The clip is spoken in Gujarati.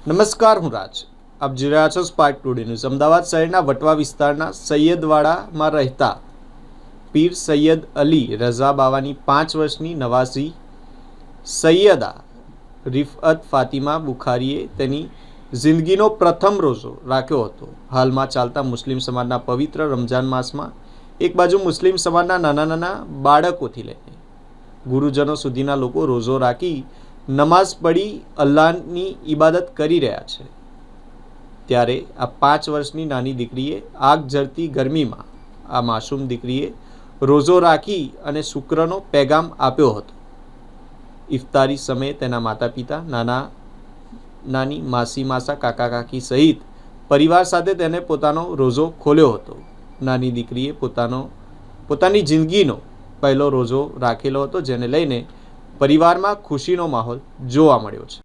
નમસ્કાર, હું રાજ. આપ જોઈ રહ્યા છો સ્પાર્ક ટુડે ન્યૂઝ. અમદાવાદ શહેરના વટવા વિસ્તારના સૈયદવાડામાં રહેતા પીર સૈયદ અલી રઝા બાવાની 5 વર્ષની નવાઝી સૈયદા રિફઅત ફાતિમા બુખારીએ તેની જિંદગીનો પ્રથમ રોઝો રાખ્યો હતો. હાલમાં ચાલતા મુસ્લિમ સમાજના પવિત્ર રમઝાન માસમાં એક બાજુ મુસ્લિમ સમાજના નાના નાના બાળકોથી લઈને ગુરુજનો સુધીના લોકો રોઝો રાખી નમાઝ પઢી અલ્લાહની ઇબાદત કરી રહ્યા છે. ત્યારે આ 5 વર્ષની નાની દીકરીએ આગ ઝરતી ગરમીમાં આ માસૂમ દીકરીએ રોઝો રાખી અને શુક્રનો પેગામ આપ્યો હતો. ઇફતારી સમયે તેના માતા પિતા, નાના નાની, માસી માસા, કાકા કાકી સહિત પરિવાર સાથે તેને પોતાનો રોઝો ખોલ્યો હતો. નાની દીકરીએ પોતાની જિંદગીનો પહેલો રોઝો રાખેલો હતો, જેને લઈને પરિવારમાં ખુશીનો માહોલ જોવા મળ્યો છે.